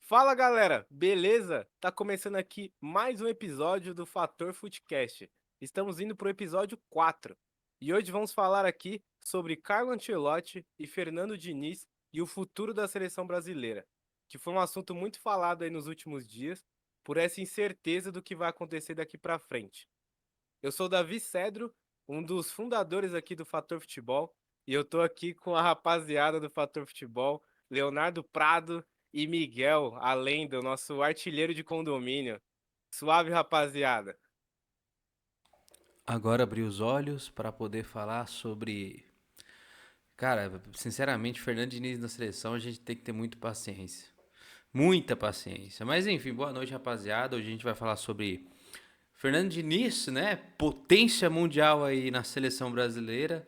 Fala galera, beleza? Tá começando aqui mais um episódio do Fator Footcast. Estamos indo pro episódio 4 e hoje vamos falar aqui sobre Carlo Ancelotti e Fernando Diniz e o futuro da seleção brasileira, que foi um assunto muito falado aí nos últimos dias por essa incerteza do que vai acontecer daqui pra frente. Eu sou o Davi Cedro, um dos fundadores aqui do Fator Futebol, e eu tô aqui com a rapaziada do Fator Futebol, Leonardo Prado e Miguel, além do nosso artilheiro de condomínio. Suave, rapaziada. Agora abri os olhos para poder falar sobre. Cara, sinceramente, Fernando Diniz na seleção a gente tem que ter muita paciência. Muita paciência. Mas enfim, boa noite, rapaziada. Hoje a gente vai falar sobre Fernando Diniz, né? Potência mundial aí na seleção brasileira.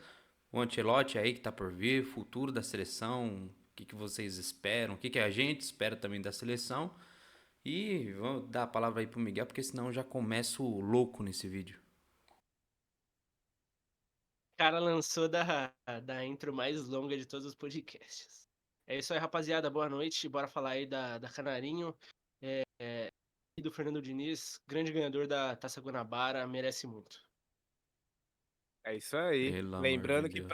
O Ancelotti aí que tá por vir, futuro da seleção. O que vocês esperam? O que a gente espera também da seleção? E vamos dar a palavra aí pro Miguel, porque senão eu já começo louco nesse vídeo. O cara lançou da intro mais longa de todos os podcasts. É isso aí, rapaziada. Boa noite. Bora falar aí da Canarinho e do Fernando Diniz, grande ganhador da Taça Guanabara, merece muito. É isso aí. Pelo amor de Lembrando que Deus.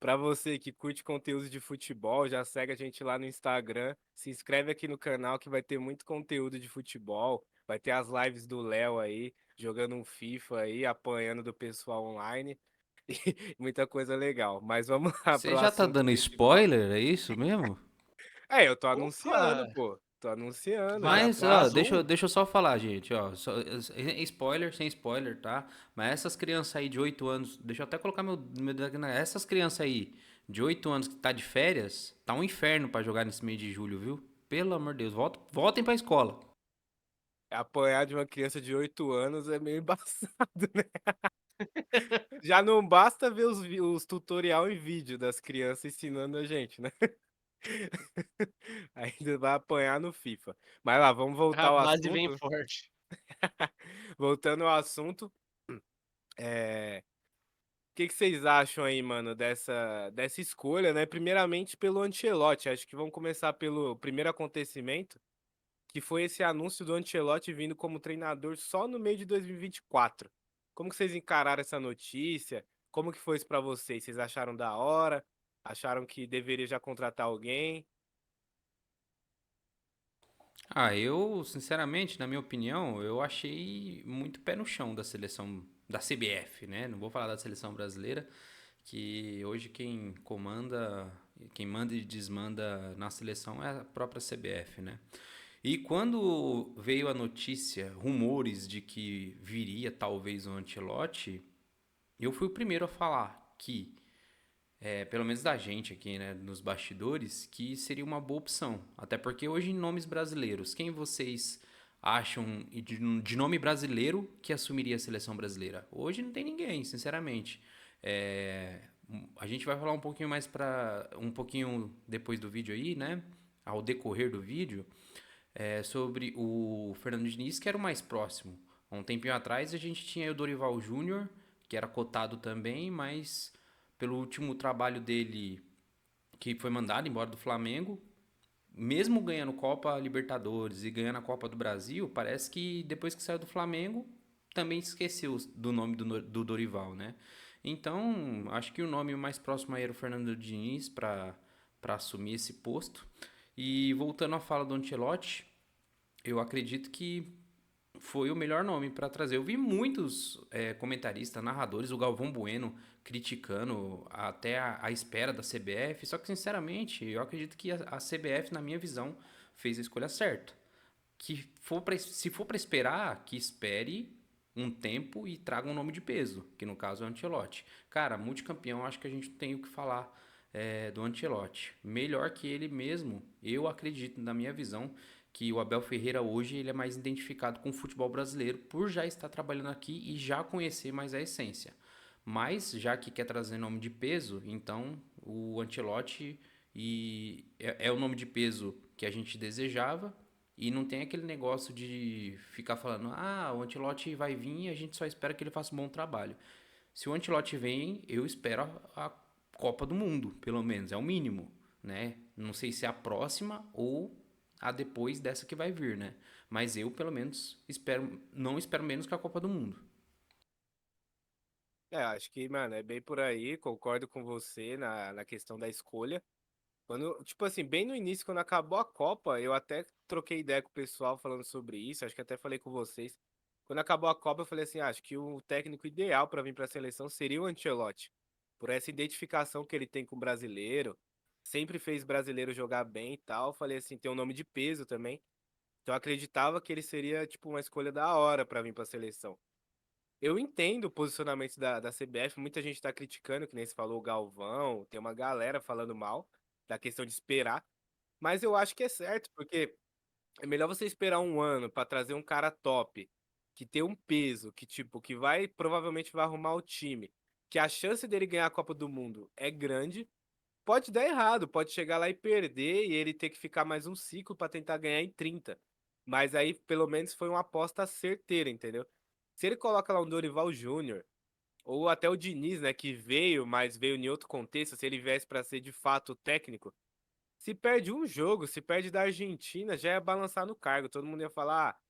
para você que curte conteúdo de futebol, já segue a gente lá no Instagram, se inscreve aqui no canal que vai ter muito conteúdo de futebol, vai ter as lives do Léo aí, jogando um FIFA aí, apanhando do pessoal online. E muita coisa legal. Mas vamos lá Você pro já tá assunto dando principal. spoiler, é isso mesmo? É, eu tô anunciando, Opa! pô. Tô anunciando, já Mas, ó, tá. Vazou? deixa eu só falar, gente, ó. Spoiler, sem spoiler, tá? Mas essas crianças aí de 8 anos, deixa eu até colocar meu dedo aqui essas crianças aí de 8 anos que tá de férias, tá um inferno pra jogar nesse mês de julho, viu? Pelo amor de Deus, voltem pra escola. Apanhar de uma criança de 8 anos é meio embaçado, né? Já não basta ver os tutorial em vídeo das crianças ensinando a gente, né? Ainda vai apanhar no FIFA. Mas lá, vamos voltar A ao base vem assunto. forte. Voltando ao assunto, é, o que vocês acham aí, mano, dessa escolha, né? Primeiramente pelo Ancelotti. Acho que vamos começar pelo primeiro acontecimento, que foi esse anúncio do Ancelotti vindo como treinador só no meio de 2024. Como que vocês encararam essa notícia? Como que foi isso pra vocês? Vocês acharam da hora? Acharam que deveria já contratar alguém? Ah, eu, sinceramente, na minha opinião, eu achei muito pé no chão da seleção da CBF, né? Não vou falar da seleção brasileira, que hoje quem manda e desmanda na seleção é a própria CBF, né? E quando veio a notícia, rumores de que viria talvez o Ancelotti, eu fui o primeiro a falar que pelo menos da gente aqui, né, nos bastidores, que seria uma boa opção. Até porque hoje, em nomes brasileiros, quem vocês acham de nome brasileiro que assumiria a seleção brasileira? Hoje não tem ninguém, sinceramente. É, a gente vai falar um pouquinho mais para um pouquinho depois do vídeo aí, né? Ao decorrer do vídeo, sobre o Fernando Diniz, que era o mais próximo. Há um tempinho atrás a gente tinha o Dorival Júnior, que era cotado também, mas pelo último trabalho dele, que foi mandado embora do Flamengo, mesmo ganhando Copa Libertadores e ganhando a Copa do Brasil, parece que depois que saiu do Flamengo, também esqueceu do nome do Dorival, né? Então, acho que o nome mais próximo aí era o Fernando Diniz para assumir esse posto. E voltando à fala do Ancelotti, eu acredito que foi o melhor nome para trazer. Eu vi muitos comentaristas, narradores, o Galvão Bueno criticando até a espera da CBF. Só que, sinceramente, eu acredito que a CBF, na minha visão, fez a escolha certa. Se for para esperar, que espere um tempo e traga um nome de peso, que no caso é o Ancelotti. Cara, multicampeão, acho que a gente tem o que falar do Ancelotti. Melhor que ele mesmo, eu acredito, na minha visão, que o Abel Ferreira hoje ele é mais identificado com o futebol brasileiro por já estar trabalhando aqui e já conhecer mais a essência. Mas, já que quer trazer nome de peso, então o Ancelotti é o nome de peso que a gente desejava e não tem aquele negócio de ficar falando, o Ancelotti vai vir e a gente só espera que ele faça um bom trabalho. Se o Ancelotti vem, eu espero Copa do Mundo, pelo menos, é o mínimo, né? Não sei se é a próxima ou a depois dessa que vai vir, né? Mas eu, pelo menos, não espero menos que a Copa do Mundo. Acho que, mano, é bem por aí, concordo com você na questão da escolha. Quando, tipo assim, bem no início, quando acabou a Copa, eu até troquei ideia com o pessoal falando sobre isso, acho que até falei com vocês. Quando acabou a Copa, eu falei assim, acho que o técnico ideal para vir para a seleção seria o Ancelotti, por essa identificação que ele tem com o brasileiro, sempre fez brasileiro jogar bem e tal. Falei assim, tem um nome de peso também. Então eu acreditava que ele seria tipo uma escolha da hora para vir para a seleção. Eu entendo o posicionamento da CBF, muita gente tá criticando, que nem se falou o Galvão, tem uma galera falando mal da questão de esperar, mas eu acho que é certo, porque é melhor você esperar um ano pra trazer um cara top, que tem um peso, que tipo, que vai provavelmente vai arrumar o time, que a chance dele ganhar a Copa do Mundo é grande. Pode dar errado, pode chegar lá e perder e ele ter que ficar mais um ciclo pra tentar ganhar em 30. Mas aí pelo menos foi uma aposta certeira, entendeu? Se ele coloca lá um Dorival Júnior, ou até o Diniz, né, que veio, mas veio em outro contexto, se ele viesse pra ser de fato técnico, se perde um jogo, se perde da Argentina, já ia balançar no cargo. Todo mundo ia falar: ah,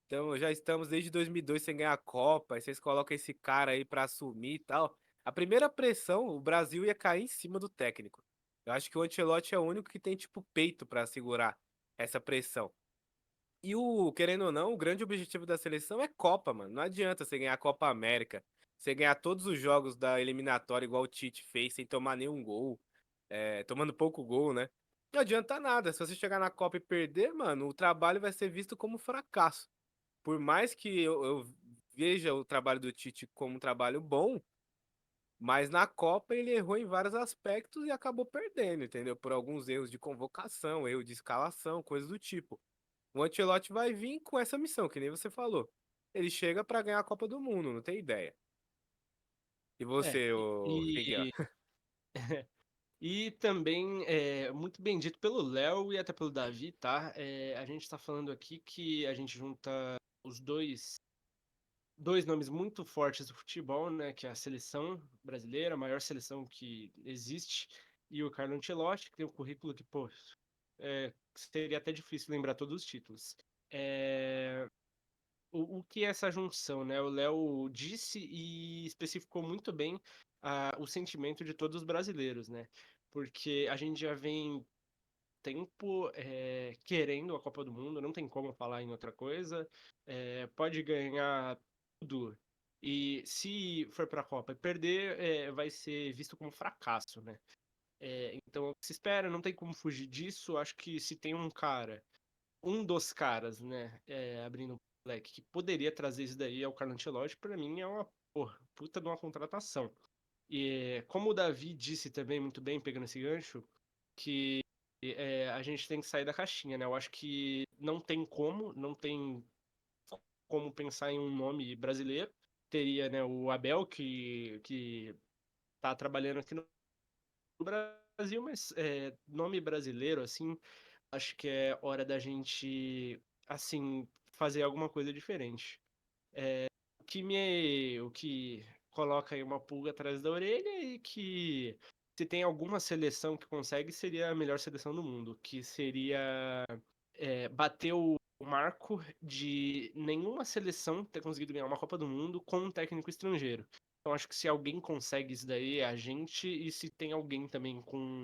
então já estamos desde 2002 sem ganhar a Copa, aí vocês colocam esse cara aí pra assumir e tal. A primeira pressão, o Brasil ia cair em cima do técnico. Eu acho que o Ancelotti é o único que tem, tipo, peito pra segurar essa pressão. E querendo ou não, o grande objetivo da seleção é Copa, mano. Não adianta você ganhar a Copa América, você ganhar todos os jogos da eliminatória igual o Tite fez, sem tomar nenhum gol, tomando pouco gol, né? Não adianta nada. Se você chegar na Copa e perder, mano, o trabalho vai ser visto como fracasso. Por mais que eu veja o trabalho do Tite como um trabalho bom, mas na Copa ele errou em vários aspectos e acabou perdendo, entendeu? Por alguns erros de convocação, erro de escalação, coisas do tipo. O Ancelotti vai vir com essa missão, que nem você falou. Ele chega pra ganhar a Copa do Mundo, não tem ideia. E É, você, o Miguel? e também, muito bem dito pelo Léo e até pelo Davi, tá? A gente tá falando aqui que a gente junta os dois nomes muito fortes do futebol, né? Que é a seleção brasileira, a maior seleção que existe, e o Carlo Ancelotti, que tem um currículo que, pô, seria até difícil lembrar todos os títulos. É, o que é essa junção, né? O Léo disse e especificou muito bem o sentimento de todos os brasileiros, né? Porque a gente já vem tempo querendo a Copa do Mundo, não tem como falar em outra coisa. Pode ganhar tudo. E se for para a Copa e perder, vai ser visto como fracasso, né? Então, o que se espera, não tem como fugir disso. Acho que se tem um dos caras, né, abrindo o leque, que poderia trazer isso daí é o Carlo Ancelotti, para mim é uma porra, puta de uma contratação. E como o Davi disse também muito bem, pegando esse gancho, que a gente tem que sair da caixinha, né? Eu acho que não tem como pensar em um nome brasileiro. Teria, né, o Abel, que tá trabalhando aqui no Brasil, mas nome brasileiro, assim, acho que é hora da gente, assim, fazer alguma coisa diferente. O que coloca aí uma pulga atrás da orelha e que se tem alguma seleção que consegue, seria a melhor seleção do mundo, que seria bater o marco de nenhuma seleção ter conseguido ganhar uma Copa do Mundo com um técnico estrangeiro. Então acho que se alguém consegue isso daí é a gente, e se tem alguém também com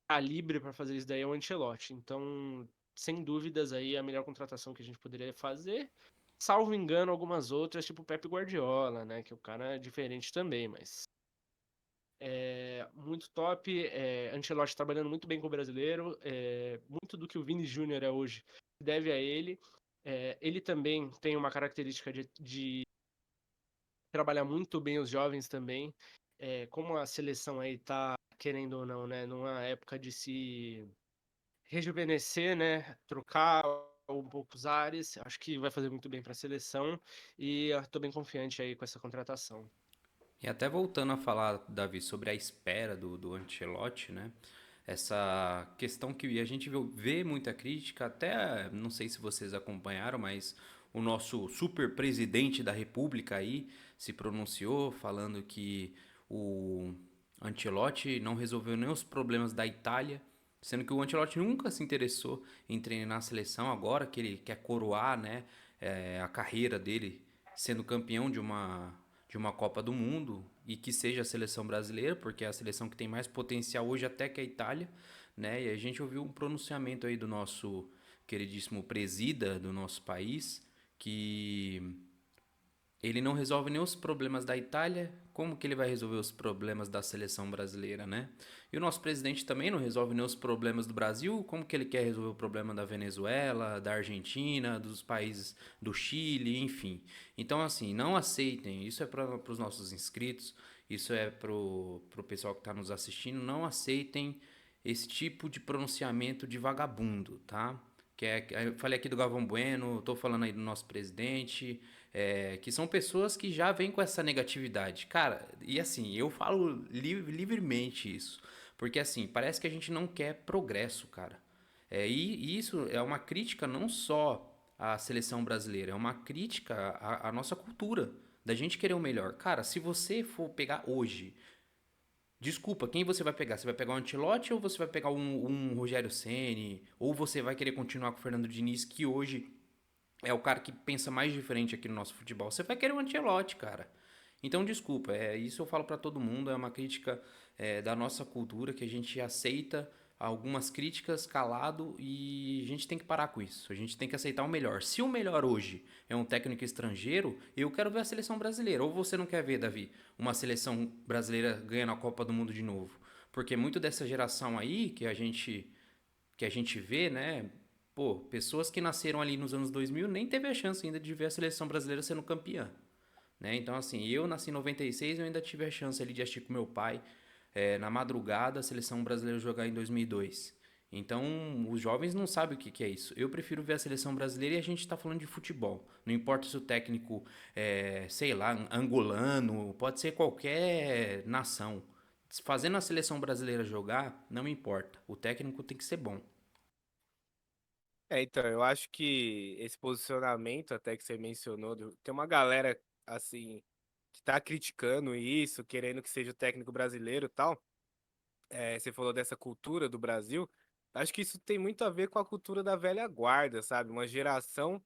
calibre para fazer isso daí é o Ancelotti. Então, sem dúvidas aí a melhor contratação que a gente poderia fazer. Salvo engano, algumas outras, tipo o Pepe Guardiola, né? Que o cara é diferente também, mas muito top. Ancelotti trabalhando muito bem com o brasileiro. Muito do que o Vini Júnior é hoje deve a ele. Ele também tem uma característica de trabalhar muito bem os jovens também. Como a seleção aí tá, querendo ou não, né? Numa época de se rejuvenescer, né? Trocar um pouco os ares. Acho que vai fazer muito bem para a seleção e estou bem confiante aí com essa contratação. E até voltando a falar, Davi, sobre a espera do Ancelotti, né? Essa questão que a gente vê muita crítica, até não sei se vocês acompanharam, mas o nosso super presidente da República aí se pronunciou falando que o Ancelotti não resolveu nem os problemas da Itália, sendo que o Ancelotti nunca se interessou em treinar a seleção. Agora que ele quer coroar, né, a carreira dele sendo campeão de uma Copa do Mundo e que seja a seleção brasileira, porque é a seleção que tem mais potencial hoje até que a Itália, né? E a gente ouviu um pronunciamento aí do nosso queridíssimo presida do nosso país que ele não resolve nem os problemas da Itália, como que ele vai resolver os problemas da seleção brasileira, né? E o nosso presidente também não resolve nem os problemas do Brasil, como que ele quer resolver o problema da Venezuela, da Argentina, dos países do Chile, enfim. Então, assim, não aceitem, isso é para os nossos inscritos, isso é pro pessoal que está nos assistindo, não aceitem esse tipo de pronunciamento de vagabundo, tá? Eu falei aqui do Galvão Bueno, tô falando aí do nosso presidente, que são pessoas que já vêm com essa negatividade. Cara, e assim, eu falo livremente isso. Porque assim, parece que a gente não quer progresso, cara. E isso é uma crítica não só à seleção brasileira, é uma crítica à nossa cultura, da gente querer o melhor. Cara, se você for pegar hoje, desculpa, quem você vai pegar? Você vai pegar o Ancelotti ou você vai pegar um Rogério Ceni? Ou você vai querer continuar com o Fernando Diniz, que hoje é o cara que pensa mais diferente aqui no nosso futebol? Você vai querer o Ancelotti, cara. Então, desculpa, isso eu falo pra todo mundo, é uma crítica da nossa cultura, que a gente aceita algumas críticas calado e a gente tem que parar com isso. A gente tem que aceitar o melhor. Se o melhor hoje é um técnico estrangeiro, eu quero ver a seleção brasileira. Ou você não quer ver, Davi, uma seleção brasileira ganhando a Copa do Mundo de novo? Porque muito dessa geração aí que a gente vê, né? Pô, pessoas que nasceram ali nos anos 2000 nem teve a chance ainda de ver a seleção brasileira sendo campeã, né? Então, assim, eu nasci em 96, eu ainda tive a chance ali de assistir com meu pai, na madrugada, a seleção brasileira jogar em 2002. Então, os jovens não sabem o que que é isso. Eu prefiro ver a seleção brasileira e a gente está falando de futebol. Não importa se o técnico sei lá, angolano, pode ser qualquer nação. Fazendo a seleção brasileira jogar, não importa. O técnico tem que ser bom. Então, eu acho que esse posicionamento até que você mencionou, tem uma galera, assim, que tá criticando isso, querendo que seja o técnico brasileiro e tal. Você falou dessa cultura do Brasil. Acho que isso tem muito a ver com a cultura da velha guarda, sabe? Uma geração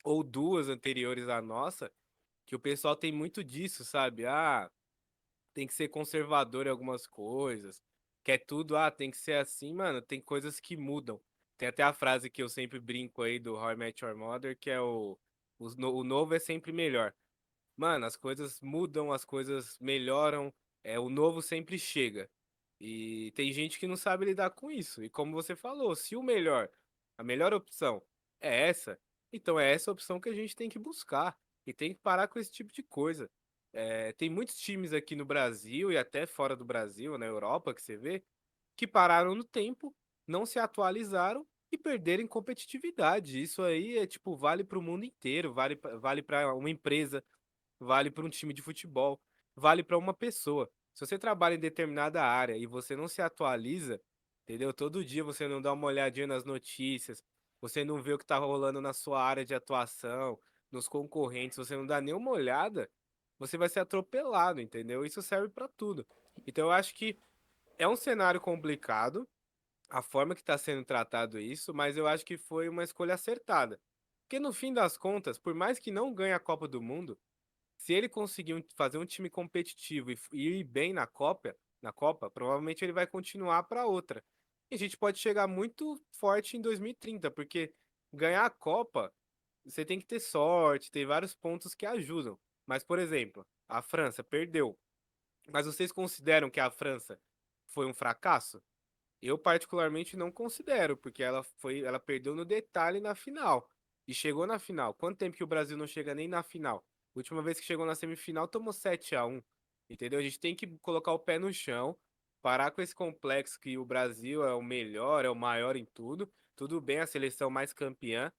ou duas anteriores à nossa, que o pessoal tem muito disso, sabe? Ah, tem que ser conservador em algumas coisas. Quer tudo, tem que ser assim, mano. Tem coisas que mudam. Tem até a frase que eu sempre brinco aí do How I Met Your Mother, que é o novo é sempre melhor. Mano, as coisas mudam, as coisas melhoram, o novo sempre chega. E tem gente que não sabe lidar com isso. E como você falou, se o melhor, a melhor opção é essa, então é essa opção que a gente tem que buscar. E tem que parar com esse tipo de coisa. Tem muitos times aqui no Brasil e até fora do Brasil, na Europa, que você vê, que pararam no tempo, não se atualizaram e perderam em competitividade. Isso aí tipo, vale para o mundo inteiro, vale para uma empresa, vale para um time de futebol, vale para uma pessoa. Se você trabalha em determinada área e você não se atualiza, entendeu? Todo dia você não dá uma olhadinha nas notícias, você não vê o que está rolando na sua área de atuação, nos concorrentes, você não dá nenhuma olhada, você vai ser atropelado, entendeu? Isso serve para tudo. Então eu acho que é um cenário complicado, a forma que está sendo tratado isso, mas eu acho que foi uma escolha acertada. Porque no fim das contas, por mais que não ganhe a Copa do Mundo, se ele conseguir fazer um time competitivo e ir bem na Copa, provavelmente ele vai continuar para outra. E a gente pode chegar muito forte em 2030, porque ganhar a Copa, você tem que ter sorte, tem vários pontos que ajudam. Mas, por exemplo, a França perdeu. Mas vocês consideram que a França foi um fracasso? Eu particularmente não considero, porque ela perdeu no detalhe na final e chegou na final. Quanto tempo que o Brasil não chega nem na final? Última vez que chegou na semifinal tomou 7-1. Entendeu? A gente tem que colocar o pé no chão, parar com esse complexo que o Brasil é o melhor, é o maior em tudo. Tudo bem, a seleção mais campeã,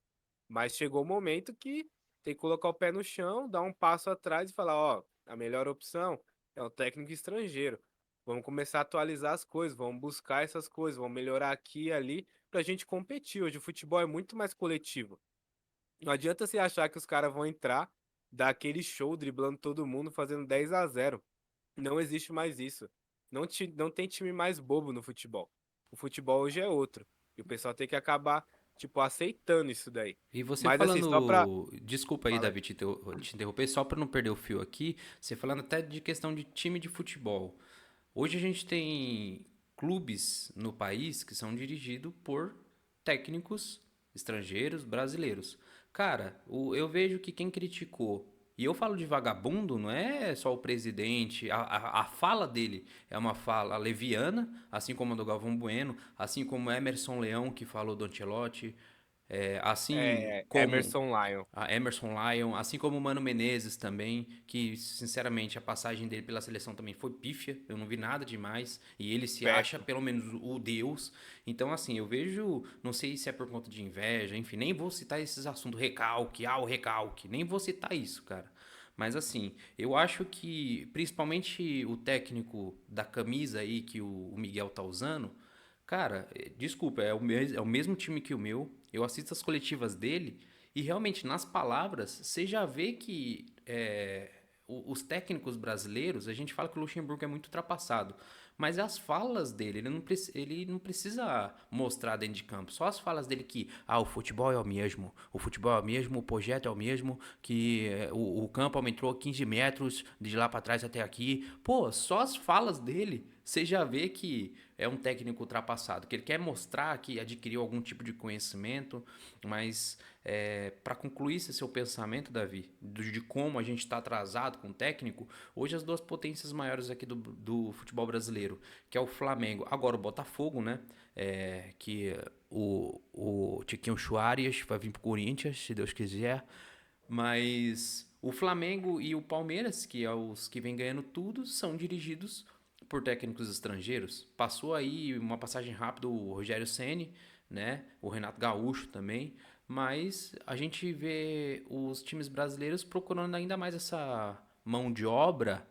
mas chegou o momento que tem que colocar o pé no chão, dar um passo atrás e falar, ó, a melhor opção é o técnico estrangeiro. Vamos começar a atualizar as coisas, vamos buscar essas coisas, vamos melhorar aqui e ali pra gente competir. Hoje o futebol é muito mais coletivo. Não adianta você achar que os caras vão entrar, dar aquele show driblando todo mundo, fazendo 10-0. Não existe mais isso. não tem time mais bobo no futebol. O futebol hoje é outro. E o pessoal tem que acabar, tipo, aceitando isso daí. E você Mas assim, só pra. falando, desculpa aí, Fala aí. Davi, te interromper, só para não perder o fio aqui, você falando até de questão de time de futebol. Hoje a gente tem clubes no país que são dirigidos por técnicos estrangeiros, brasileiros. Cara, eu vejo que quem criticou, e eu falo de vagabundo, não é só o presidente, a fala dele é uma fala leviana, assim como a do Galvão Bueno, assim como Emerson Leão, que falou do Ancelotti, assim como Emerson Lion. a Emerson Lyon, assim como o Mano Menezes também, que sinceramente a passagem dele pela seleção também foi pífia, eu não vi nada demais, e ele se acha Péssimo. pelo menos o Deus. Então assim, eu vejo, não sei se é por conta de inveja, enfim, nem vou citar esses assuntos, recalque, o recalque, nem vou citar isso, cara. Mas assim, eu acho que principalmente o técnico da camisa aí que o Miguel tá usando, cara, desculpa, é o mesmo time que o meu. Eu assisto as coletivas dele e realmente nas palavras você já vê que os técnicos brasileiros, a gente fala que o Luxemburgo é muito ultrapassado, mas as falas dele, ele não precisa mostrar dentro de campo. Só as falas dele que, o futebol é o futebol é o mesmo, o projeto é o mesmo, que o campo aumentou 15 metros de lá para trás até aqui. Pô, só as falas dele, você já vê que é um técnico ultrapassado, que ele quer mostrar que adquiriu algum tipo de conhecimento, mas para concluir esse seu pensamento, Davi, de como a gente está atrasado com o técnico, hoje as duas potências maiores aqui do futebol brasileiro, que é o Flamengo, agora o Botafogo, né? Que o Tiquinho Soares vai vir pro Corinthians, se Deus quiser, mas o Flamengo e o Palmeiras, que é os que vem ganhando tudo, são dirigidos por técnicos estrangeiros. Passou aí uma passagem rápida o Rogério Ceni, né? O Renato Gaúcho também, mas a gente vê os times brasileiros procurando ainda mais essa mão de obra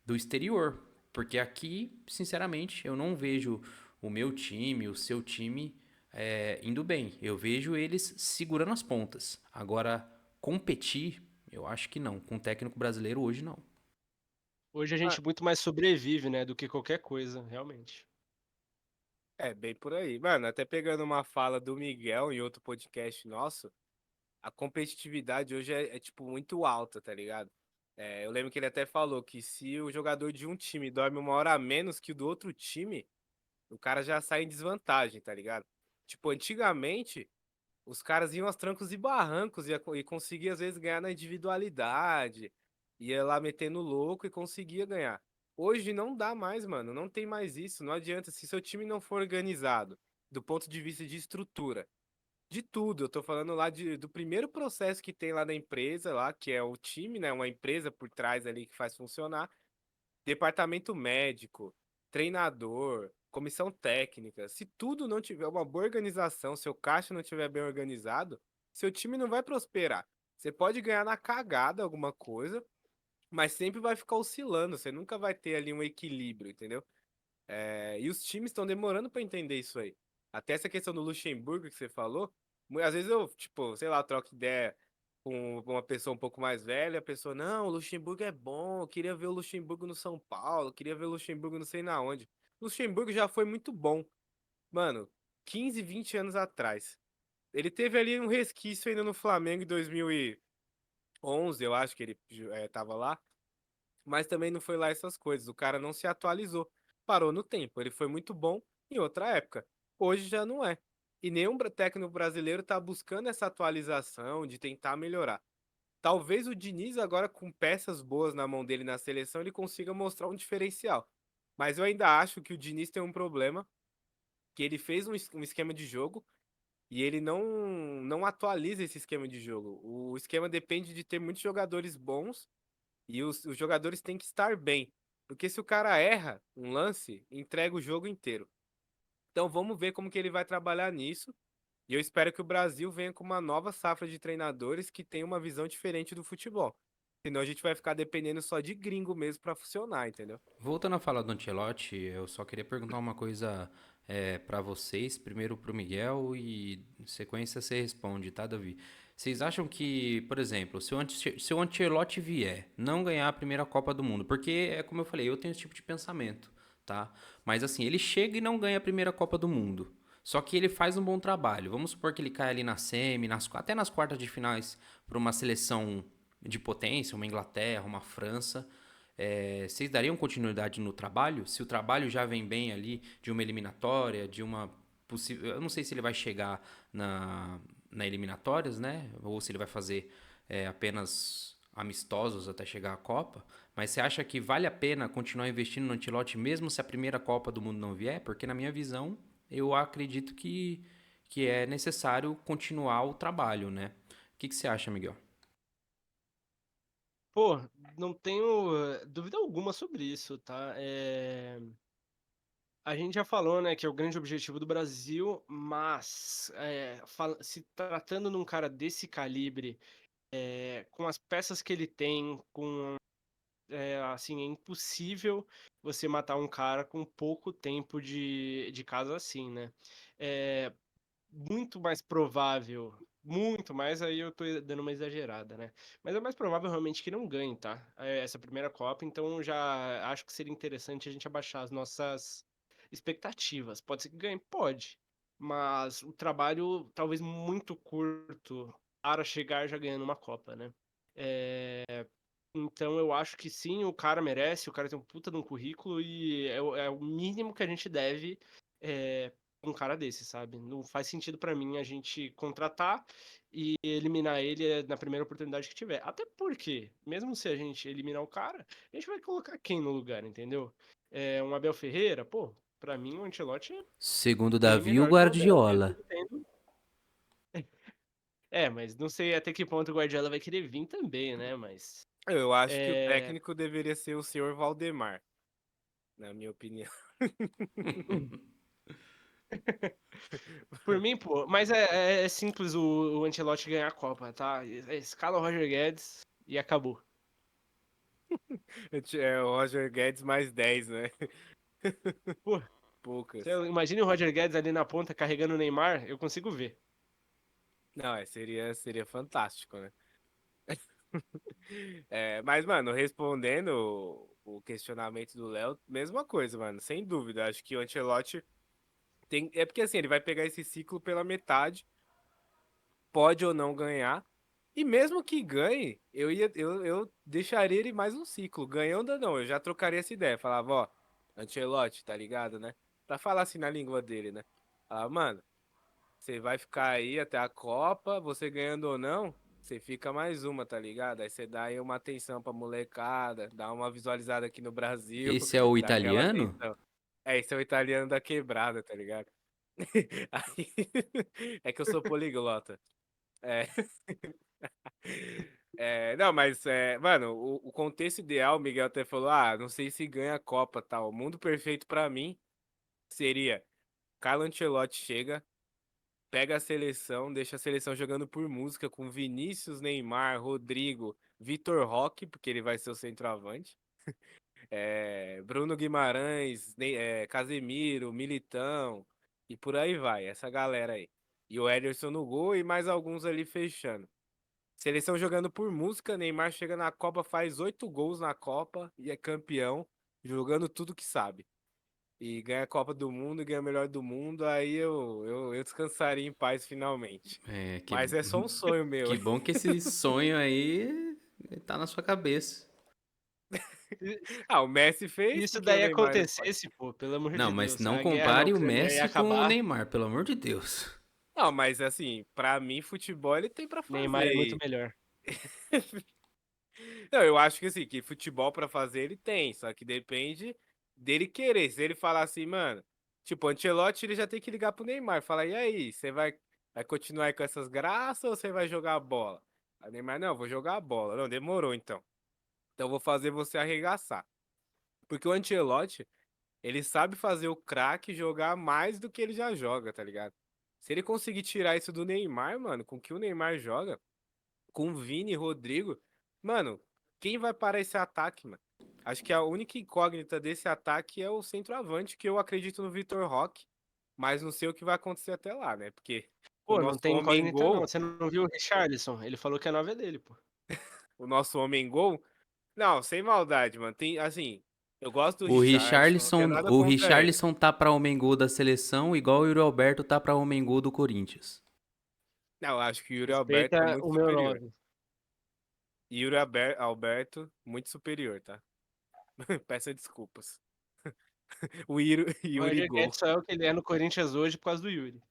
do exterior, porque aqui, sinceramente, eu não vejo o meu time, o seu time indo bem. Eu vejo eles segurando as pontas. Agora, competir, eu acho que não. Com o técnico brasileiro hoje não. Hoje a Ah, gente muito mais sobrevive, né, do que qualquer coisa, realmente. é bem por aí. Mano, até pegando uma fala do Miguel em outro podcast nosso, a competitividade hoje tipo, muito alta, tá ligado? Eu lembro que ele até falou que se o jogador de um time dorme uma hora a menos que o do outro time, o cara já sai em desvantagem, tá ligado? Tipo, antigamente, os caras iam aos trancos e barrancos e conseguia às vezes ganhar na individualidade, ia lá metendo louco e conseguia ganhar. Hoje não dá mais, mano, não tem mais isso, não adianta. Se seu time não for organizado do ponto de vista de estrutura, de tudo, eu tô falando lá do primeiro processo que tem lá da empresa, lá, que é o time, né? Uma empresa por trás ali que faz funcionar departamento médico, treinador, comissão técnica. Se tudo não tiver uma boa organização, seu caixa não estiver bem organizado, seu time não vai prosperar. Você pode ganhar na cagada alguma coisa, mas sempre vai ficar oscilando. Você nunca vai ter ali um equilíbrio, entendeu? E os times estão demorando para entender isso aí. Até essa questão do Luxemburgo que você falou, às vezes eu, tipo, sei lá, troco ideia com uma pessoa um pouco mais velha, a pessoa, não, o Luxemburgo é bom, eu queria ver o Luxemburgo no São Paulo, eu queria ver o Luxemburgo não sei na onde. O Luxemburgo já foi muito bom, mano, 15, 20 anos atrás. Ele teve ali um resquício ainda no Flamengo em 2011, eu acho que ele tava lá, mas também não foi lá essas coisas. O cara não se atualizou. Parou no tempo. Ele foi muito bom em outra época. Hoje já não é. E nenhum técnico brasileiro está buscando essa atualização de tentar melhorar. Talvez o Diniz, agora com peças boas na mão dele na seleção, ele consiga mostrar um diferencial. Mas eu ainda acho que o Diniz tem um problema, que ele fez um esquema de jogo e ele não atualiza esse esquema de jogo. O esquema depende de ter muitos jogadores bons e os jogadores têm que estar bem. Porque se o cara erra um lance, entrega o jogo inteiro. Então vamos ver como que ele vai trabalhar nisso. E eu espero que o Brasil venha com uma nova safra de treinadores que tenha uma visão diferente do futebol. Senão a gente vai ficar dependendo só de gringo mesmo para funcionar, entendeu? Voltando a falar do Ancelotti, eu só queria perguntar uma coisa para vocês, primeiro pro Miguel e em sequência você responde, tá, Davi? Vocês acham que, por exemplo, se o Ancelotti vier não ganhar a primeira Copa do Mundo, porque é como eu falei, eu tenho esse tipo de pensamento. tá? Mas assim, ele chega e não ganha a primeira Copa do Mundo. Só que ele faz um bom trabalho. Vamos supor que ele cai ali na semi, até nas quartas de finais para uma seleção de potência, uma Inglaterra, uma França. Vocês dariam continuidade no trabalho? Se o trabalho já vem bem ali de uma eliminatória, de uma possível. Eu não sei se ele vai chegar na eliminatórias, né? Ou se ele vai fazer apenas amistosos até chegar à Copa. Mas você acha que vale a pena continuar investindo no Ancelotti mesmo se a primeira Copa do Mundo não vier? Porque na minha visão, eu acredito que é necessário continuar o trabalho, né? O que você acha, Miguel? Pô, não tenho dúvida alguma sobre isso, tá? A gente já falou, né, que é o grande objetivo do Brasil, mas se tratando de um cara desse calibre, com as peças que ele tem, assim, é impossível você matar um cara com pouco tempo de casa assim, né? É muito mais provável, muito mais, aí eu tô dando uma exagerada, né? Mas é mais provável realmente que não ganhe, tá? Essa primeira Copa, então já acho que seria interessante a gente abaixar as nossas expectativas. Pode ser que ganhe? Pode. Mas o trabalho talvez muito curto para chegar já ganhando uma Copa, né? Então eu acho que sim, o cara merece, o cara tem um puta de um currículo e é o mínimo que a gente deve um cara desse, sabe? Não faz sentido pra mim a gente contratar e eliminar ele na primeira oportunidade que tiver. Até porque, mesmo se a gente eliminar o cara, a gente vai colocar quem no lugar, entendeu? Um Abel Ferreira, pô, pra mim o Ancelotti é Segundo bem Davi, o melhor que o Abel, Guardiola. mesmo tendo. Mas não sei até que ponto o Guardiola vai querer vir também, né? Mas. Eu acho que o É, técnico deveria ser o senhor Valdemar, na minha opinião. Por mim, pô, mas é simples o Ancelotti ganhar a Copa, tá? Escala o Roger Guedes e acabou. É o Roger Guedes mais 10, né? Pô, Poucas. imagine o Roger Guedes ali na ponta carregando o Neymar, eu consigo ver. Não, seria fantástico, né? Mas, mano, respondendo o questionamento do Léo, mesma coisa, mano, sem dúvida. Acho que o Ancelotti tem. É porque assim, ele vai pegar esse ciclo pela metade, pode ou não ganhar. E mesmo que ganhe, eu deixaria ele mais um ciclo. Ganhando ou não, eu já trocaria essa ideia. Falava, ó, Ancelotti, tá ligado, né? Pra falar assim na língua dele, né? Falava, mano, você vai ficar aí até a Copa, você ganhando ou não, você fica mais uma, tá ligado? Aí você dá aí uma atenção pra molecada, dá uma visualizada aqui no Brasil, Esse é o dá aquela italiano? atenção. Esse é o italiano da quebrada, tá ligado? Aí- É que eu sou poliglota. É. Não, mas, mano, o contexto ideal, o Miguel até falou, não sei se ganha a Copa, tal. O mundo perfeito pra mim seria Carlo Ancelotti chega, pega a seleção, deixa a seleção jogando por música com Vinícius, Neymar, Rodrigo, Vitor Roque, porque ele vai ser o centroavante, Bruno Guimarães, Casemiro, Militão, e por aí vai, essa galera aí. E o Ederson no gol e mais alguns ali fechando. Seleção jogando por música, Neymar chega na Copa, faz 8 gols na Copa e é campeão, jogando tudo que sabe. E ganha a Copa do Mundo, ganha o melhor do mundo, aí eu descansaria em paz finalmente. É, que, Mas é só um sonho meu. que bom que esse sonho aí tá na sua cabeça. O Messi Se fez, isso porque o daí Neymar não pode. acontecesse, pô, pelo amor Não, de mas Deus, não a guerra na compare o Ucrânia ia Messi com o acabar. Neymar, pelo amor de Deus. Não, mas assim, pra mim, futebol ele tem pra Neymar fazer. é muito melhor. Não, eu acho que assim, que futebol pra fazer ele tem, só que depende dele querer. Se ele falar assim, mano, tipo, o Ancelotti ele já tem que ligar pro Neymar, falar, e aí, você vai continuar aí com essas graças ou você vai jogar a bola? Aí o Neymar, não, vou jogar a bola. Não, demorou então. Então eu vou fazer você arregaçar. Porque o Ancelotti, ele sabe fazer o craque jogar mais do que ele já joga, tá ligado? Se ele conseguir tirar isso do Neymar, mano, com o que o Neymar joga, com Vini e Rodrigo, mano, quem vai parar esse ataque, mano? Acho que a única incógnita desse ataque é o centroavante, que eu acredito no Vitor Roque, mas não sei o que vai acontecer até lá, né? Porque o Pô, não nosso tem homem incógnita não. gol, Você não viu o Richarlison? Ele falou que a nova é dele, pô. o nosso homem gol, não, sem maldade, mano. Tem assim, Eu gosto do O Richarlison, não tenho Richarlison, nada o contra ele. Richarlison tá pra Homem-Gol da seleção, igual o Yuri Alberto tá pra Homem-Gol do Corinthians. Não, eu acho que o Yuri Alberto é Respeita muito o meu superior. 9. Alberto, muito superior, tá? Peço desculpas. O Yuri Roger Gol. Guedes só é o que ele é no Corinthians hoje por causa do Yuri.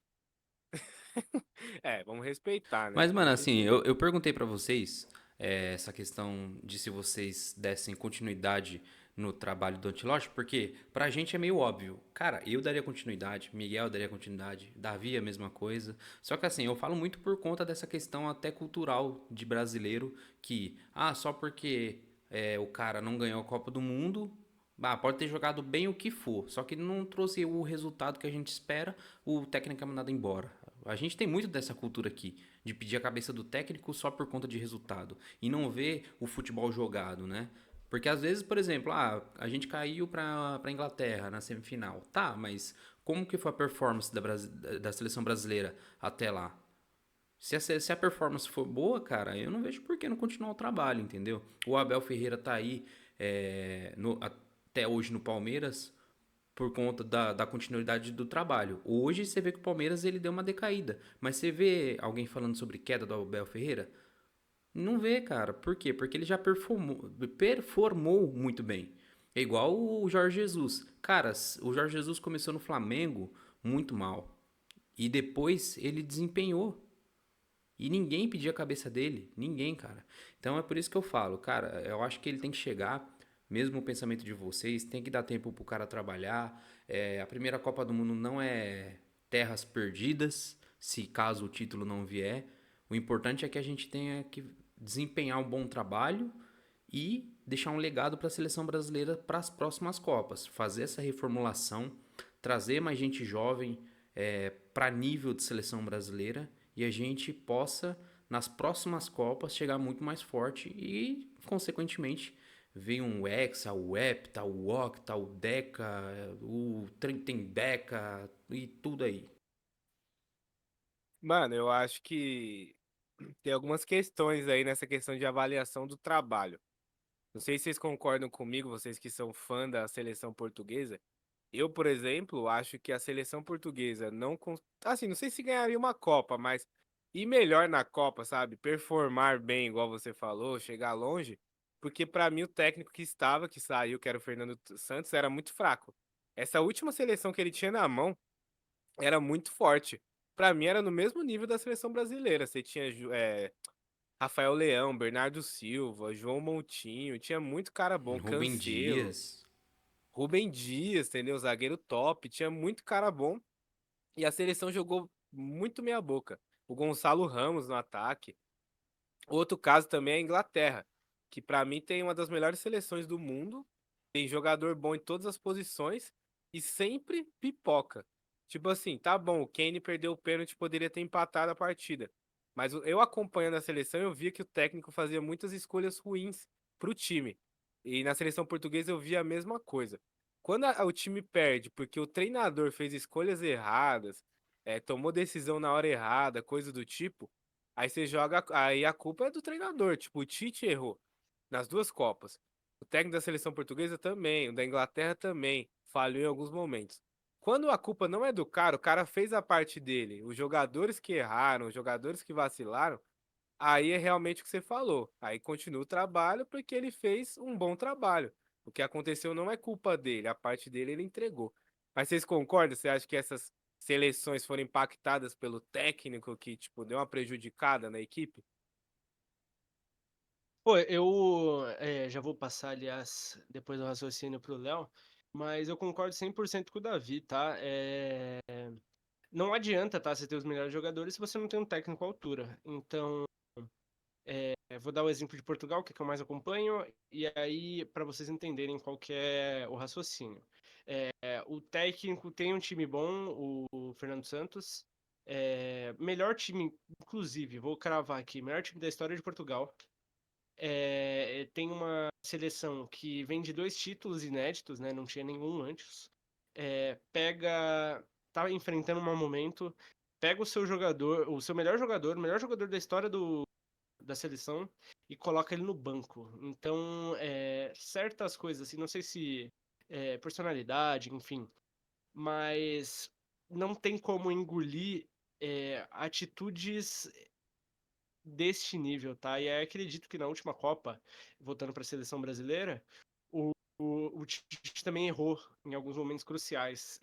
É, vamos respeitar, né? Mas, mano, Vamos assim, respeitar. eu perguntei pra vocês essa questão de se vocês dessem continuidade no trabalho do Ancelotti, porque pra gente é meio óbvio. Cara, eu daria continuidade, Miguel daria continuidade, Davi a mesma coisa. Só que assim, eu falo muito por conta dessa questão até cultural de brasileiro, que, só porque o cara não ganhou a Copa do Mundo, pode ter jogado bem o que for, só que não trouxe o resultado que a gente espera, o técnico é mandado embora. A gente tem muito dessa cultura aqui, de pedir a cabeça do técnico só por conta de resultado, e não ver o futebol jogado, né? Porque às vezes, por exemplo, a gente caiu pra Inglaterra na semifinal. Tá, mas como que foi a performance da seleção brasileira até lá? Se a performance for boa, cara, eu não vejo por que não continuar o trabalho, entendeu? O Abel Ferreira tá aí até hoje no Palmeiras por conta da continuidade do trabalho. Hoje você vê que o Palmeiras ele deu uma decaída, mas você vê alguém falando sobre queda do Abel Ferreira? Não vê, cara. Por quê? Porque ele já performou muito bem. É igual o Jorge Jesus. Cara, o Jorge Jesus começou no Flamengo muito mal. E depois ele desempenhou. E ninguém pedia a cabeça dele. Ninguém, cara. Então é por isso que eu falo, cara, eu acho que ele tem que chegar, mesmo o pensamento de vocês, tem que dar tempo pro cara trabalhar. A primeira Copa do Mundo não é terras perdidas, se caso o título não vier. O importante é que a gente tenha que desempenhar um bom trabalho e deixar um legado para a seleção brasileira para as próximas Copas. Fazer essa reformulação, trazer mais gente jovem para nível de seleção brasileira e a gente possa, nas próximas Copas, chegar muito mais forte e, consequentemente, ver um Hexa, o Hepta, o Octa, o Deca, o Trentenbeca e tudo aí. Mano, eu acho que tem algumas questões aí nessa questão de avaliação do trabalho. Não sei se vocês concordam comigo, vocês que são fã da seleção portuguesa. Eu, por exemplo, acho que a seleção portuguesa não. Assim, não sei se ganharia uma Copa, mas ir melhor na Copa, sabe? Performar bem, igual você falou, chegar longe. Porque pra mim o técnico que saiu, que era o Fernando Santos, era muito fraco. Essa última seleção que ele tinha na mão era muito forte. Pra mim era no mesmo nível da seleção brasileira. Você tinha Rafael Leão, Bernardo Silva, João Moutinho, tinha muito cara bom, Rubem Cancelo. Dias, Rubem Dias, entendeu? Zagueiro top, tinha muito cara bom e a seleção jogou muito meia boca. O Gonçalo Ramos no ataque. Outro caso também é a Inglaterra, que pra mim tem uma das melhores seleções do mundo, tem jogador bom em todas as posições e sempre pipoca. Tipo assim, tá bom, o Kane perdeu o pênalti, poderia ter empatado a partida. Mas eu acompanhando a seleção, eu via que o técnico fazia muitas escolhas ruins pro time. E na seleção portuguesa eu via a mesma coisa. Quando o time perde porque o treinador fez escolhas erradas, tomou decisão na hora errada, coisa do tipo, aí você joga. Aí a culpa é do treinador. Tipo, o Tite errou nas duas Copas. O técnico da seleção portuguesa também, o da Inglaterra também, falhou em alguns momentos. Quando a culpa não é do cara, o cara fez a parte dele. Os jogadores que erraram, os jogadores que vacilaram, aí é realmente o que você falou. Aí continua o trabalho porque ele fez um bom trabalho. O que aconteceu não é culpa dele, a parte dele ele entregou. Mas vocês concordam? Você acha que essas seleções foram impactadas pelo técnico que, tipo, deu uma prejudicada na equipe? Pô, eu já vou passar, aliás, depois do raciocínio pro Léo, mas eu concordo 100% com o Davi, tá? Não adianta, tá, você ter os melhores jogadores se você não tem um técnico à altura. Então, vou dar o exemplo de Portugal, que é o que eu mais acompanho, e aí, para vocês entenderem qual que é o raciocínio. O técnico tem um time bom, o Fernando Santos, melhor time, inclusive, vou cravar aqui, melhor time da história de Portugal. Tem uma seleção que vem de dois títulos inéditos, né? Não tinha nenhum antes. Tá enfrentando um mau momento, pega o seu jogador, o seu melhor jogador, o melhor jogador da história da seleção e coloca ele no banco. Então, certas coisas, assim, não sei se personalidade, enfim, mas não tem como engolir atitudes deste nível, tá? E aí acredito que na última Copa, voltando para a seleção brasileira, o Tite também errou em alguns momentos cruciais.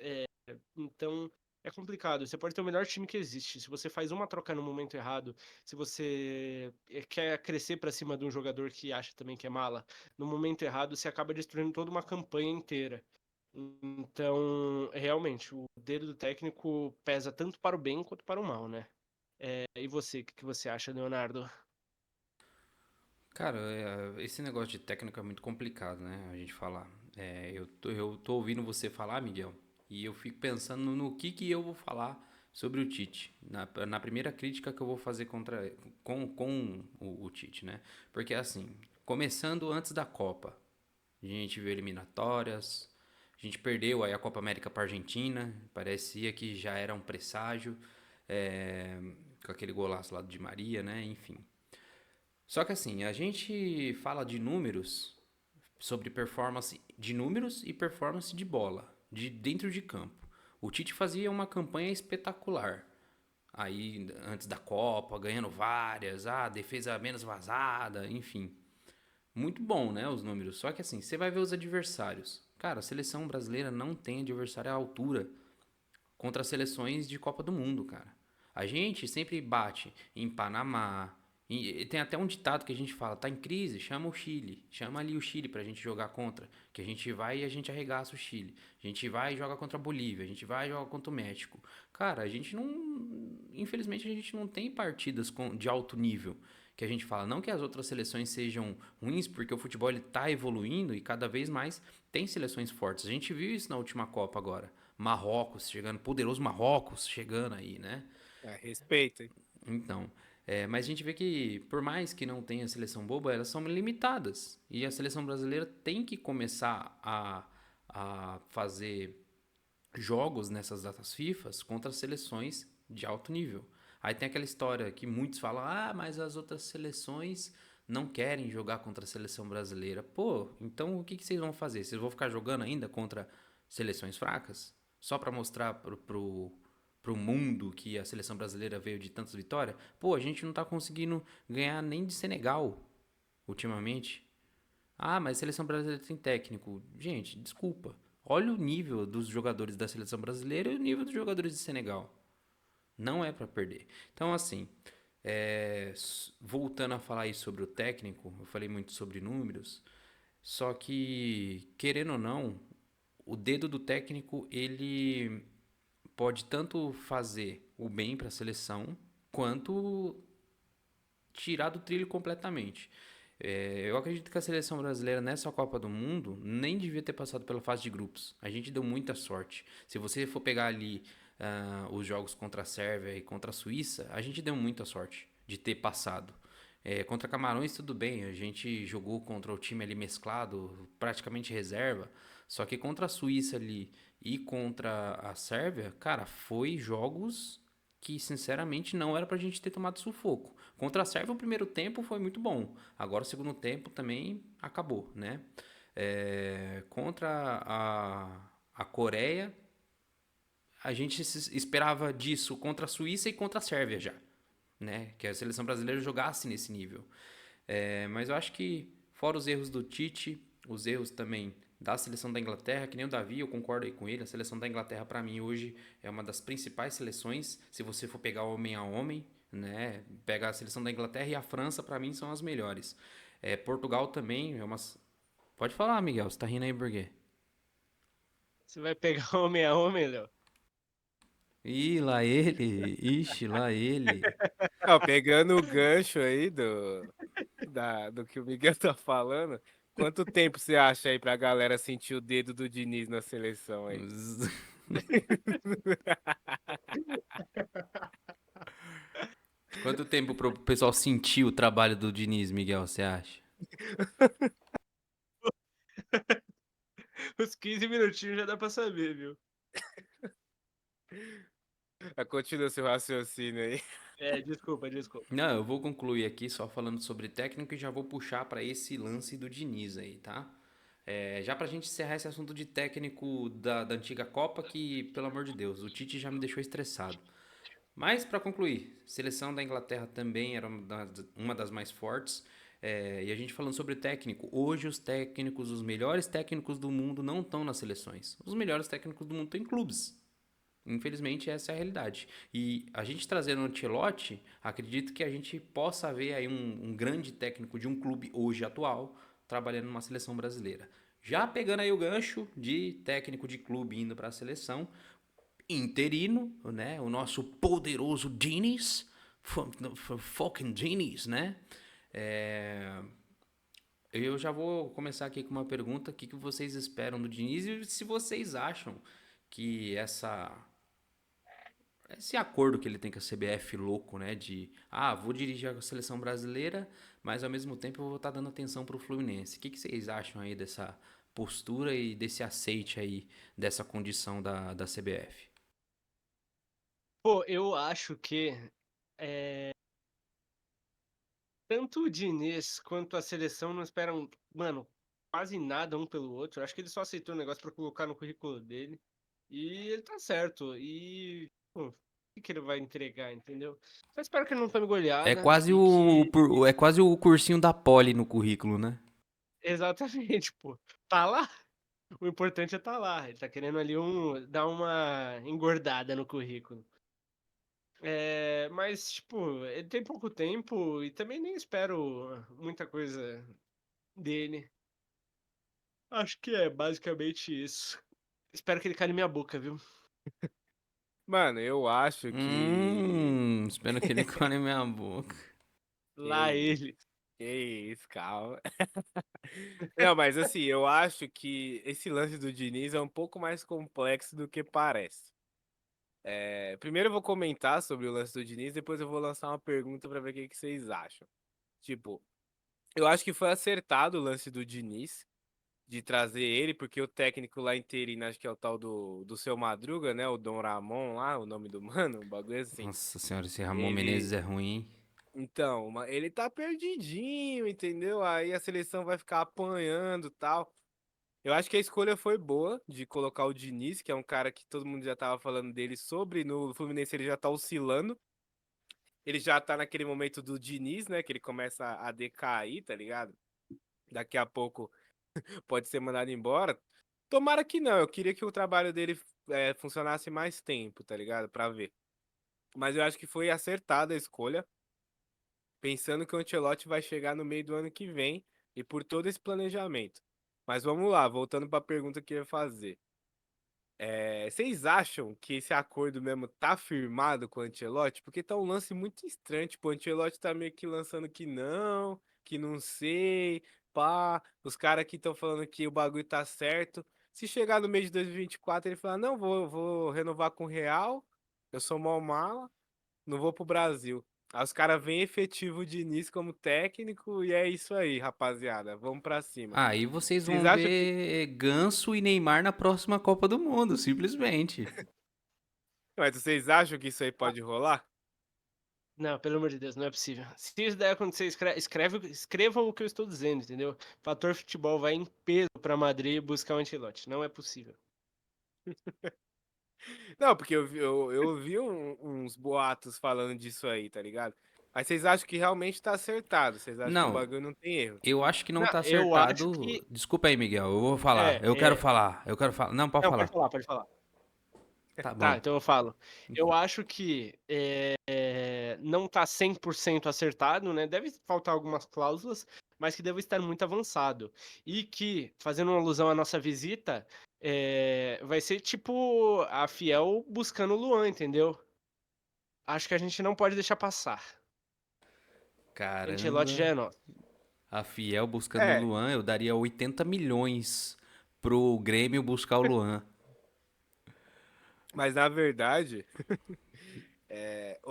Então é complicado. Você pode ter o melhor time que existe. Se você faz uma troca no momento errado, se você quer crescer para cima de um jogador que acha também que é mala, no momento errado, você acaba destruindo toda uma campanha inteira. Então, realmente, o dedo do técnico pesa tanto para o bem quanto para o mal, né? E você, o que que você acha, Leonardo? Cara, esse negócio de técnico é muito complicado, né? A gente falar. Eu tô ouvindo você falar, Miguel, e eu fico pensando no que eu vou falar sobre o Tite. Na primeira crítica que eu vou fazer com o Tite, né? Porque assim, começando antes da Copa, a gente viu eliminatórias, a gente perdeu aí a Copa América para Argentina, parecia que já era um presságio, é, com aquele golaço lá do Di Maria, né? Enfim. Só que assim, a gente fala de números, sobre performance de números e performance de bola, de dentro de campo. O Tite fazia uma campanha espetacular. Aí, antes da Copa, ganhando várias, defesa menos vazada, enfim. Muito bom, né, os números. Só que assim, você vai ver os adversários. Cara, a seleção brasileira não tem adversário à altura contra as seleções de Copa do Mundo, cara. A gente sempre bate em Panamá. E tem até um ditado que a gente fala, tá em crise, chama o Chile. Chama ali o Chile pra gente jogar contra. Que a gente vai e a gente arregaça o Chile. A gente vai e joga contra a Bolívia. A gente vai e joga contra o México. Cara, a gente não. Infelizmente a gente não tem partidas de alto nível. Que a gente fala, não que as outras seleções sejam ruins, porque o futebol ele tá evoluindo e cada vez mais tem seleções fortes. A gente viu isso na última Copa agora. Marrocos chegando, poderoso Marrocos chegando aí, né? Respeito, hein? Então, mas a gente vê que, por mais que não tenha seleção boba, elas são limitadas. E a seleção brasileira tem que começar a fazer jogos nessas datas FIFAs contra seleções de alto nível. Aí tem aquela história que muitos falam: mas as outras seleções não querem jogar contra a seleção brasileira. Pô, então o que vocês vão fazer? Vocês vão ficar jogando ainda contra seleções fracas? Só para mostrar pro mundo que a seleção brasileira veio de tantas vitórias? Pô, a gente não tá conseguindo ganhar nem de Senegal ultimamente. Mas a seleção brasileira tem técnico. Gente, desculpa. Olha o nível dos jogadores da seleção brasileira e o nível dos jogadores de Senegal. Não é para perder. Então, assim, voltando a falar aí sobre o técnico, eu falei muito sobre números, só que, querendo ou não, o dedo do técnico, ele pode tanto fazer o bem para a seleção, quanto tirar do trilho completamente. Eu acredito que a seleção brasileira nessa Copa do Mundo nem devia ter passado pela fase de grupos. A gente deu muita sorte. Se você for pegar ali os jogos contra a Sérvia e contra a Suíça, a gente deu muita sorte de ter passado. Contra Camarões, tudo bem, a gente jogou contra o time ali mesclado, praticamente reserva. Só que contra a Suíça ali e contra a Sérvia, cara, foi jogos que sinceramente não era pra gente ter tomado sufoco. Contra a Sérvia, o primeiro tempo foi muito bom. Agora, o segundo tempo também acabou, né? Contra a Coreia, a gente esperava disso contra a Suíça e contra a Sérvia já, né? Que a seleção brasileira jogasse nesse nível. Mas eu acho que, fora os erros do Tite, os erros também da seleção da Inglaterra, que nem o Davi, eu concordo aí com ele, a seleção da Inglaterra para mim hoje é uma das principais seleções, se você for pegar homem a homem, né? Pega a seleção da Inglaterra e a França para mim são as melhores. Portugal também é umas. Pode falar, Miguel, você tá rindo aí por quê? Você vai pegar homem a homem, Léo? Ih, lá ele, ixi, lá ele. Não, pegando o gancho aí do que o Miguel tá falando, quanto tempo você acha aí pra galera sentir o dedo do Diniz na seleção aí? Quanto tempo pro pessoal sentir o trabalho do Diniz, Miguel, você acha? Os 15 minutinhos já dá pra saber, viu? Continua seu raciocínio aí. Desculpa, desculpa. Não, eu vou concluir aqui só falando sobre técnico e já vou puxar para esse lance do Diniz aí, tá? Já pra gente encerrar esse assunto de técnico da antiga Copa, que, pelo amor de Deus, o Tite já me deixou estressado. Mas para concluir, seleção da Inglaterra também era uma das mais fortes. E a gente falando sobre técnico, hoje os técnicos, os melhores técnicos do mundo não estão nas seleções. Os melhores técnicos do mundo estão em clubes. Infelizmente, essa é a realidade. E a gente trazendo o Ancelotti, acredito que a gente possa ver aí um grande técnico de um clube hoje atual trabalhando numa seleção brasileira. Já pegando aí o gancho de técnico de clube indo para a seleção, interino, né? O nosso poderoso Diniz, fucking Diniz, né? É, eu já vou começar aqui com uma pergunta: o que vocês esperam do Diniz e se vocês acham que esse acordo que ele tem com a CBF louco, né? De, vou dirigir a seleção brasileira, mas ao mesmo tempo eu vou estar dando atenção pro Fluminense. O que vocês acham aí dessa postura e desse aceite aí, dessa condição da CBF? Pô, eu acho que tanto o Diniz quanto a seleção não esperam, mano, quase nada um pelo outro. Eu acho que ele só aceitou o negócio pra colocar no currículo dele. E ele tá certo. E, pô, o que ele vai entregar, entendeu? Eu espero que ele não tome É goleada quase e que. é quase o cursinho da Poli no currículo, né? Exatamente, pô. Tá lá. O importante é tá lá. Ele tá querendo ali dar uma engordada no currículo. Mas, tipo, ele tem pouco tempo e também nem espero muita coisa dele. Acho que é basicamente isso. Espero que ele cale minha boca, viu? Mano, eu acho que. Espero que ele cale minha boca. Que Lá isso, ele. que isso, calma. Não, mas assim, eu acho que esse lance do Diniz é um pouco mais complexo do que parece. Primeiro eu vou comentar sobre o lance do Diniz, depois eu vou lançar uma pergunta pra ver o que vocês acham. Tipo, eu acho que foi acertado o lance do Diniz de trazer ele, porque o técnico lá interino, acho que é o tal do Seu Madruga, né? O Dom Ramon lá, o nome do mano, um bagulho assim. Nossa senhora, esse Ramon Menezes Ele. é ruim, hein? Então, ele tá perdidinho, entendeu? Aí a seleção vai ficar apanhando e tal. Eu acho que a escolha foi boa de colocar o Diniz, que é um cara que todo mundo já tava falando dele sobre. No Fluminense ele já tá oscilando. Ele já tá naquele momento do Diniz, né? Que ele começa a decair, tá ligado? Daqui a pouco pode ser mandado embora. Tomara que não. Eu queria que o trabalho dele funcionasse mais tempo, tá ligado? Pra ver. Mas eu acho que foi acertada a escolha, pensando que o Ancelotti vai chegar no meio do ano que vem e por todo esse planejamento. Mas vamos lá, voltando para a pergunta que eu ia fazer. Vocês acham que esse acordo mesmo tá firmado com o Ancelotti? Porque tá um lance muito estranho. Tipo, o Ancelotti tá meio que lançando que não sei, pá. Os caras aqui estão falando que o bagulho tá certo. Se chegar no mês de 2024, ele falar, não, vou renovar com o Real, eu sou mó mala, não vou pro Brasil. Aí os caras vêm efetivo o Diniz como técnico e é isso aí, rapaziada. Vamos pra cima. Aí vocês Vocês vão acham que. ver Ganso e Neymar na próxima Copa do Mundo, simplesmente. Mas vocês acham que isso aí pode rolar? Não, pelo amor de Deus, não é possível. Se isso der acontecer, escrevam o que eu estou dizendo, entendeu? Fator futebol vai em peso pra Madrid buscar o Ancelotti. Não é possível. Não, porque eu ouvi uns boatos falando disso aí, tá ligado? Mas vocês acham que realmente tá acertado? Vocês acham que o Não, bagulho não tem erro? eu acho que não Não, tá eu acho acertado. que. Desculpa aí, Miguel, eu vou falar. É, Eu quero é. falar. Eu quero falar. Não, pode Não, pode falar. falar, pode falar. Tá Tá, bom. então eu falo. Eu acho que não tá 100% acertado, né? Deve faltar algumas cláusulas, mas que deve estar muito avançado. E que, fazendo uma alusão à nossa visita, vai ser tipo a Fiel buscando o Luan, entendeu? Acho que a gente não pode deixar passar. Ancelotti já Caramba. é nosso. A Fiel buscando o É, Luan, eu daria 80 milhões pro Grêmio buscar o Luan. mas na verdade,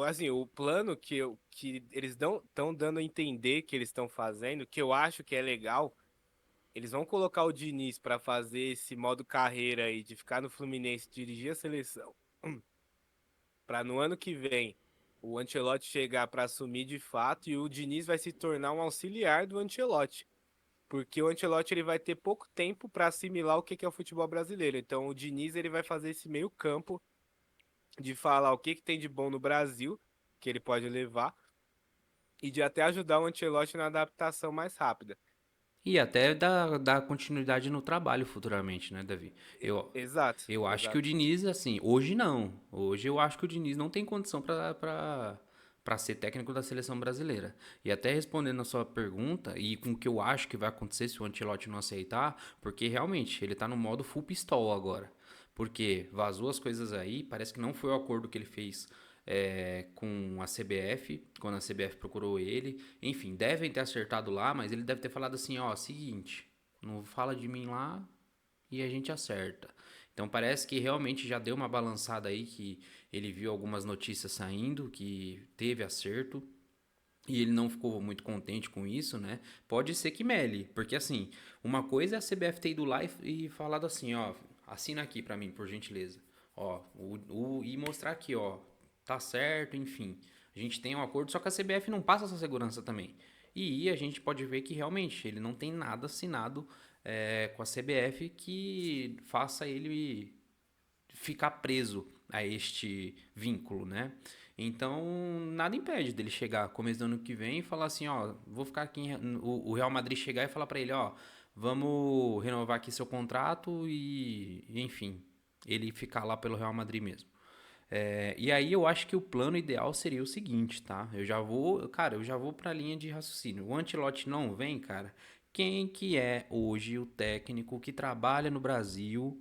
assim, o plano que eles estão dando a entender que eles estão fazendo, que eu acho que é legal, eles vão colocar o Diniz pra fazer esse modo carreira aí, de ficar no Fluminense, dirigir a seleção, pra no ano que vem. o Ancelotti chegar para assumir de fato e o Diniz vai se tornar um auxiliar do Ancelotti. Porque o Ancelotti ele vai ter pouco tempo para assimilar o que que é o futebol brasileiro. Então o Diniz ele vai fazer esse meio campo de falar o que que tem de bom no Brasil, que ele pode levar, e de até ajudar o Ancelotti na adaptação mais rápida. E até dar continuidade no trabalho futuramente, né, Davi? Eu, Exato, eu acho que o exato. Diniz, assim, hoje não. Hoje eu acho que o Diniz não tem condição para ser técnico da seleção brasileira. E até respondendo a sua pergunta, e com o que eu acho que vai acontecer se o Ancelotti não aceitar, porque realmente ele tá no modo full pistol agora. Porque vazou as coisas aí, parece que não foi o acordo que ele fez com a CBF, quando a CBF procurou ele. Enfim, devem ter acertado lá, mas ele deve ter falado assim, ó, seguinte, não fala de mim lá e a gente acerta. Então parece que realmente já deu uma balançada aí, que ele viu algumas notícias saindo, que teve acerto. E ele não ficou muito contente com isso, né? Pode ser que mele, porque assim, uma coisa é a CBF ter ido lá e falado assim, ó, assina aqui pra mim, por gentileza. Ó, e mostrar aqui, ó, tá certo, enfim. A gente tem um acordo, só que a CBF não passa essa segurança também. E a gente pode ver que realmente ele não tem nada assinado com a CBF que faça ele ficar preso a este vínculo, né? Então, nada impede dele chegar começo do ano que vem e falar assim, ó, vou ficar aqui, o Real Madrid chegar e falar pra ele, ó, vamos renovar aqui seu contrato e enfim, ele ficar lá pelo Real Madrid mesmo. E aí eu acho que o plano ideal seria o seguinte, tá? Eu já vou pra linha de raciocínio. O Ancelotti não vem, cara. Quem que é hoje o técnico que trabalha no Brasil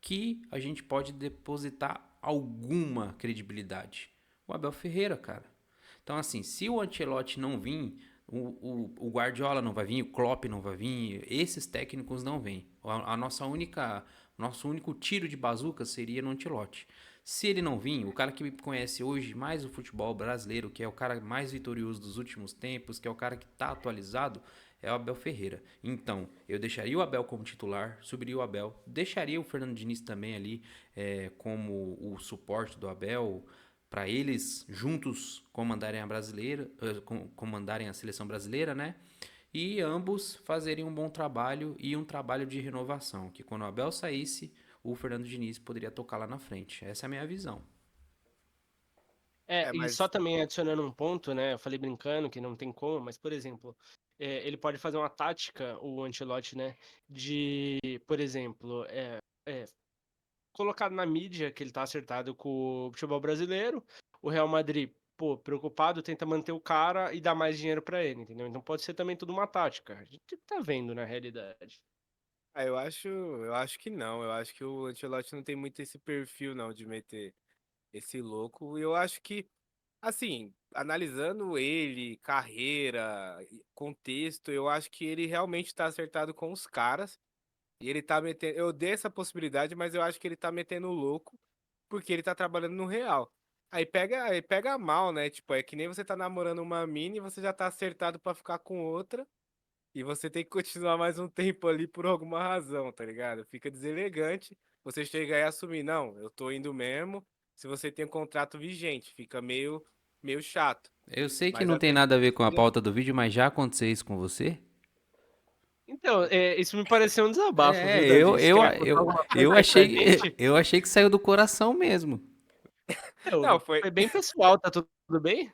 que a gente pode depositar alguma credibilidade? O Abel Ferreira, cara. Então, assim, se o Ancelotti não vir, o Guardiola não vai vir, o Klopp não vai vir, esses técnicos não vêm. Nosso único tiro de bazuca seria no Ancelotti. Se ele não vir, o cara que me conhece hoje mais o futebol brasileiro, que é o cara mais vitorioso dos últimos tempos, que é o cara que está atualizado, é o Abel Ferreira. Então, eu deixaria o Abel como titular, subiria o Abel, deixaria o Fernando Diniz também ali como o suporte do Abel, para eles juntos comandarem a brasileira, comandarem a seleção brasileira, né? E ambos fazerem um bom trabalho e um trabalho de renovação, que quando o Abel saísse, o Fernando Diniz poderia tocar lá na frente. Essa é a minha visão. É, É, e só mas também adicionando um ponto, né? Eu falei brincando que não tem como, mas, por exemplo, ele pode fazer uma tática, o Ancelotti, né? De, por exemplo, é, colocar na mídia que ele tá acertado com o futebol brasileiro, o Real Madrid, pô, preocupado, tenta manter o cara e dar mais dinheiro pra ele, entendeu? Então pode ser também tudo uma tática. A gente tá vendo na realidade. eu acho que não. Eu acho que o Ancelotti não tem muito esse perfil não de meter esse louco. E eu acho que assim, analisando ele, carreira, contexto, eu acho que ele realmente tá acertado com os caras. E ele tá metendo. Eu dei essa possibilidade, mas eu acho que ele tá metendo o louco porque ele tá trabalhando no real. Aí pega mal, né? Tipo, é que nem você tá namorando uma mina e você já tá acertado pra ficar com outra. E você tem que continuar mais um tempo ali por alguma razão, tá ligado? Fica deselegante você chegar e assumir, não, eu tô indo mesmo. Se você tem um contrato vigente, fica meio chato. Eu sei que Mas não até tem nada a ver com a seria. pauta do vídeo, mas já aconteceu isso com você? Então, isso me pareceu um desabafo, É, viu, eu, Davi? Você eu, quer contar eu, alguma coisa eu aí pra achei, gente? eu achei que saiu do coração mesmo. Não, Foi bem pessoal, tá tudo bem?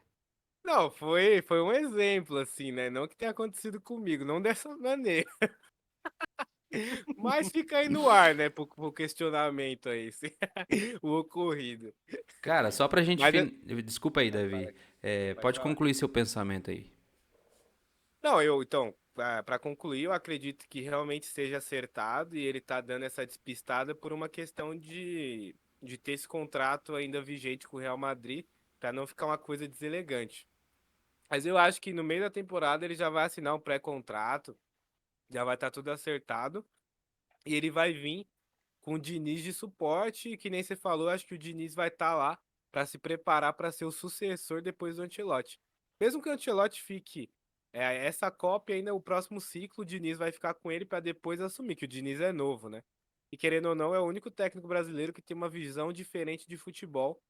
não, foi um exemplo, assim, né? Não que tenha acontecido comigo, não dessa maneira. Mas fica aí no ar, né? Pro questionamento aí, o ocorrido. Cara, só pra gente Mas, desculpa aí, pode Davi. falar, pode Pode falar. concluir seu pensamento aí. Não, então, para concluir, eu acredito que realmente seja acertado e ele tá dando essa despistada por uma questão de ter esse contrato ainda vigente com o Real Madrid, para não ficar uma coisa deselegante. Mas eu acho que no meio da temporada ele já vai assinar um pré-contrato, já vai estar tudo acertado e ele vai vir com o Diniz de suporte, e que nem você falou, acho que o Diniz vai estar lá para se preparar para ser o sucessor depois do Ancelotti. Mesmo que o Ancelotti fique essa Copa e ainda o próximo ciclo, o Diniz vai ficar com ele para depois assumir, que o Diniz é novo, né? E querendo ou não, é o único técnico brasileiro que tem uma visão diferente de futebol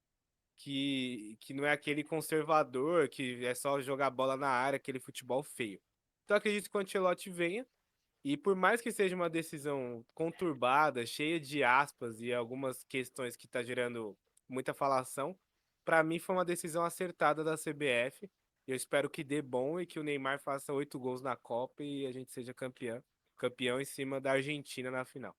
que não é aquele conservador que é só jogar bola na área, aquele futebol feio. Então acredito que o Ancelotti venha, e por mais que seja uma decisão conturbada, cheia de aspas e algumas questões que está gerando muita falação, para mim foi uma decisão acertada da CBF. Eu espero que dê bom e que o Neymar faça 8 gols na Copa e a gente seja campeão em cima da Argentina na final.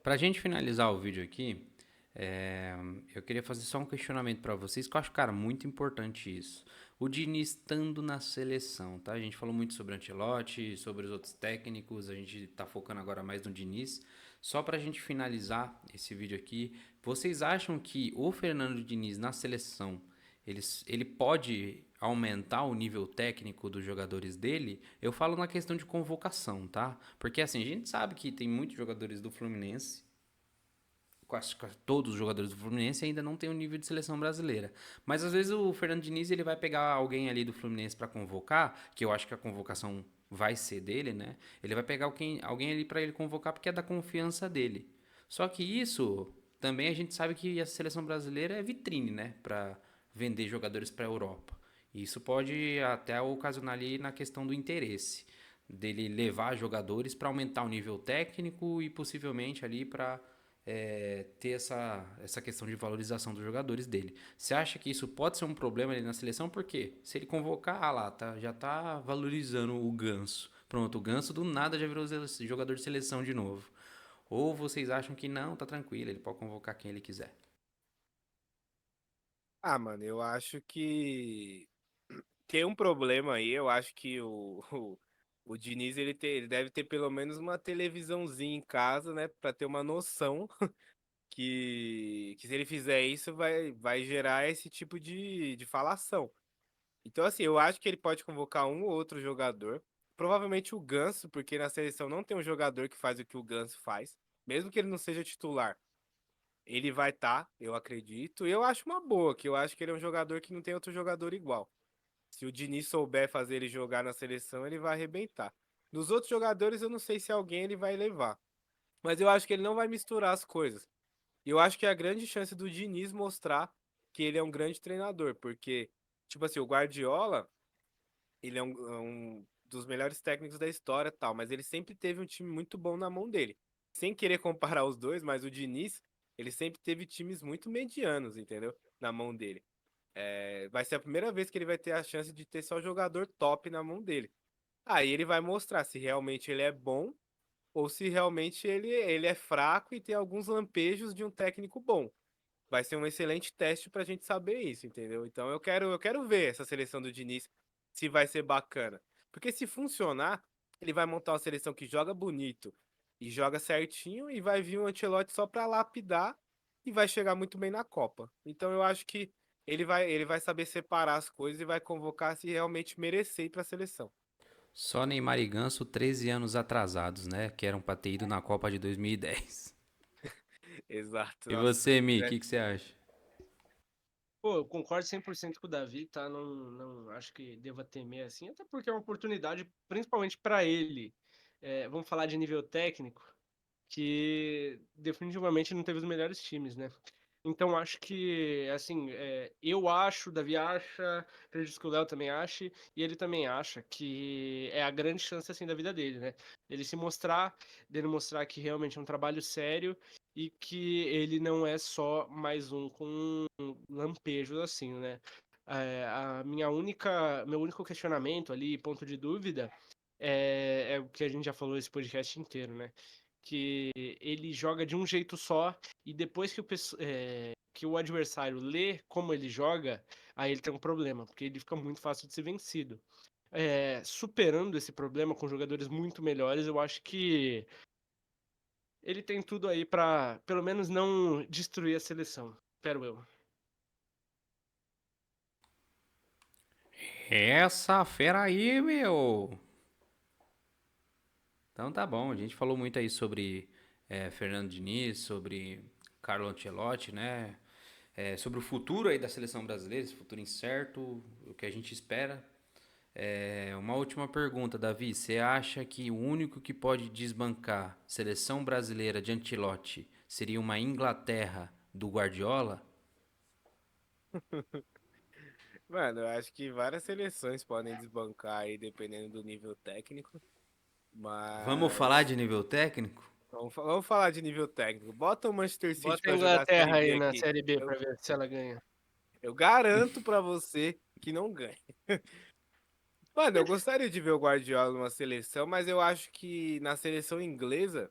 Pra gente finalizar o vídeo aqui, é, eu queria fazer só um questionamento pra vocês, que eu acho, cara, muito importante isso. O Diniz estando na seleção, tá? A gente falou muito sobre o Ancelotti, sobre os outros técnicos, a gente tá focando agora mais no Diniz. Só pra gente finalizar esse vídeo aqui, vocês acham que o Fernando Diniz na seleção, ele pode aumentar o nível técnico dos jogadores dele? Eu falo na questão de convocação, tá? Porque assim, a gente sabe que tem muitos jogadores do Fluminense, quase todos os jogadores do Fluminense ainda não tem o nível de seleção brasileira. Mas às vezes o Fernando Diniz ele vai pegar alguém ali do Fluminense para convocar, que eu acho que a convocação vai ser dele, né? Ele vai pegar alguém ali para ele convocar porque é da confiança dele. Só que isso também a gente sabe que a seleção brasileira é vitrine, né? Para vender jogadores para a Europa. E isso pode até ocasionar ali na questão do interesse dele levar jogadores para aumentar o nível técnico e possivelmente ali para ter essa questão de valorização dos jogadores dele. Você acha que isso pode ser um problema ali na seleção? Porque se ele convocar, já tá valorizando o Ganso. Pronto, o Ganso do nada já virou jogador de seleção de novo. Ou vocês acham que não, tá tranquilo, ele pode convocar quem ele quiser? Ah, mano, eu acho que tem um problema aí. Eu acho que o Diniz ele deve ter pelo menos uma televisãozinha em casa, né, pra ter uma noção que se ele fizer isso vai gerar esse tipo de falação. Então, assim, eu acho que ele pode convocar um ou outro jogador. Provavelmente o Ganso, porque na seleção não tem um jogador que faz o que o Ganso faz. Mesmo que ele não seja titular, ele vai estar, eu acredito. E eu acho uma boa, que eu acho que ele é um jogador que não tem outro jogador igual. Se o Diniz souber fazer ele jogar na seleção, ele vai arrebentar. Dos outros jogadores, eu não sei se alguém ele vai levar. Mas eu acho que ele não vai misturar as coisas. E eu acho que é a grande chance do Diniz mostrar que ele é um grande treinador. Porque, tipo assim, o Guardiola, ele é um dos melhores técnicos da história e tal. Mas ele sempre teve um time muito bom na mão dele. Sem querer comparar os dois, mas o Diniz, ele sempre teve times muito medianos, entendeu? Na mão dele. Vai ser a primeira vez que ele vai ter a chance de ter só jogador top na mão dele. Aí ele vai mostrar se realmente ele é bom ou se realmente ele é fraco e tem alguns lampejos de um técnico bom. Vai ser um excelente teste pra gente saber isso, entendeu? Então eu quero ver essa seleção do Diniz se vai ser bacana. Porque se funcionar, ele vai montar uma seleção que joga bonito e joga certinho e vai vir um Ancelotti só pra lapidar e vai chegar muito bem na Copa. Então eu acho que ele vai saber separar as coisas e vai convocar se realmente merecer ir pra seleção. Só Neymar e Ganso 13 anos atrasados, né? Que eram pra ter ido na Copa de 2010. Exato, E nossa, você, se Mi, o tivesse. que você acha? Pô, eu concordo 100% com o Davi, tá? Não acho que deva temer assim, até porque é uma oportunidade, principalmente para ele. Vamos falar de nível técnico, que definitivamente não teve os melhores times, né? Então acho que, assim, eu acho, o Davi acha, acredito que o Léo também ache, e ele também acha que é a grande chance, assim, da vida dele, né? Ele se mostrar, dele mostrar que realmente é um trabalho sério e que ele não é só mais um com lampejos, assim, né? Meu único questionamento ali, ponto de dúvida, é o que a gente já falou esse podcast inteiro, né? Que ele joga de um jeito só e depois que o adversário lê como ele joga, aí ele tem um problema, porque ele fica muito fácil de ser vencido. Superando esse problema com jogadores muito melhores, eu acho que ele tem tudo aí pra, pelo menos, não destruir a seleção. Espero eu. Essa fera aí, meu! Então tá bom, a gente falou muito aí sobre Fernando Diniz, sobre Carlo Ancelotti, né? Sobre o futuro aí da seleção brasileira, esse futuro incerto, o que a gente espera. Uma última pergunta, Davi. Você acha que o único que pode desbancar seleção brasileira de Ancelotti seria uma Inglaterra do Guardiola? Mano, eu acho que várias seleções podem desbancar aí, dependendo do nível técnico. Vamos falar Mas de nível técnico? vamos falar de nível técnico. Bota o Manchester City Bota a pra jogar a Série Inglaterra B aí na aqui. Série B Eu, pra ver se ela ganha. eu garanto pra você que não ganha. Mano, eu gostaria de ver o Guardiola numa seleção, mas eu acho que na seleção inglesa,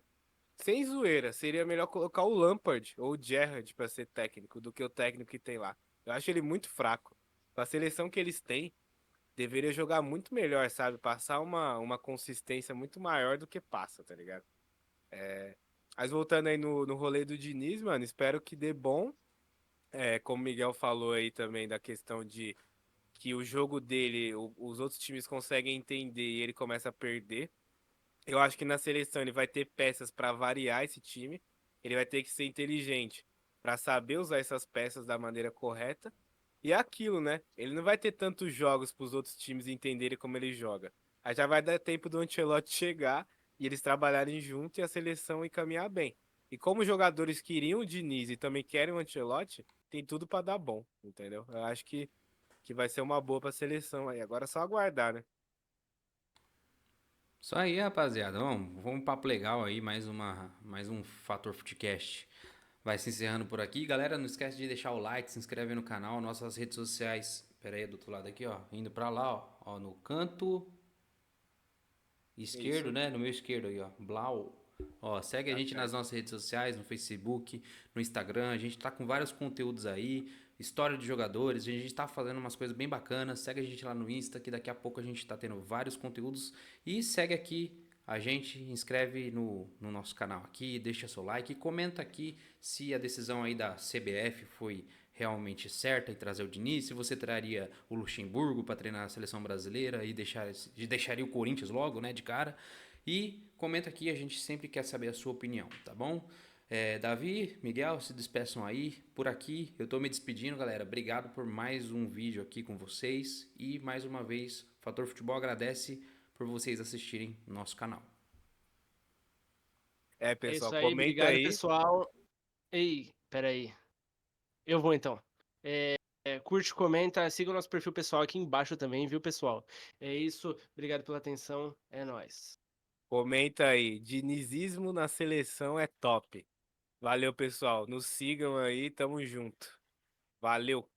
sem zoeira, seria melhor colocar o Lampard ou o Gerrard pra ser técnico do que o técnico que tem lá. Eu acho ele muito fraco. A seleção que eles têm deveria jogar muito melhor, sabe? Passar uma consistência muito maior do que passa, tá ligado? Mas voltando aí no rolê do Diniz, mano, espero que dê bom. Como o Miguel falou aí também da questão de que o jogo dele, os outros times conseguem entender e ele começa a perder. Eu acho que na seleção ele vai ter peças para variar esse time. Ele vai ter que ser inteligente para saber usar essas peças da maneira correta. E é aquilo, né? Ele não vai ter tantos jogos para os outros times entenderem como ele joga. Aí já vai dar tempo do Ancelotti chegar e eles trabalharem junto e a seleção encaminhar bem. E como os jogadores queriam o Diniz e também querem o Ancelotti, tem tudo para dar bom, entendeu? Eu acho que vai ser uma boa para a seleção aí. Agora é só aguardar, né? Isso aí, rapaziada. Vamos um papo legal aí, mais um Fator Footcast. Vai se encerrando por aqui. Galera, não esquece de deixar o like, se inscreve no canal, nossas redes sociais. Pera aí, do outro lado aqui, ó. Indo pra lá, ó no canto esquerdo, Isso. né? No meu esquerdo aí, ó. Blau. Ó, segue a Tá gente nas certo. nossas redes sociais, no Facebook, no Instagram. A gente tá com vários conteúdos aí, história de jogadores. A gente tá fazendo umas coisas bem bacanas. Segue a gente lá no Insta, que daqui a pouco a gente tá tendo vários conteúdos. E segue aqui a gente, inscreve no nosso canal aqui, deixa seu like e comenta aqui se a decisão aí da CBF foi realmente certa em trazer o Diniz, se você traria o Luxemburgo para treinar a seleção brasileira e deixaria o Corinthians logo, né, de cara. E comenta aqui, a gente sempre quer saber a sua opinião, tá bom? Davi, Miguel, se despeçam aí. Por aqui, eu tô me despedindo, galera. Obrigado por mais um vídeo aqui com vocês. E mais uma vez, Fator Futebol agradece por vocês assistirem nosso canal. É Pessoal, isso aí, comenta obrigado, aí. pessoal. Ei, peraí. Eu vou então. Curte, comenta, siga o nosso perfil pessoal aqui embaixo também, viu, pessoal? É isso, obrigado pela atenção, é nóis. Comenta aí. Dinizismo na seleção é top. Valeu, pessoal. Nos sigam aí, tamo junto. Valeu.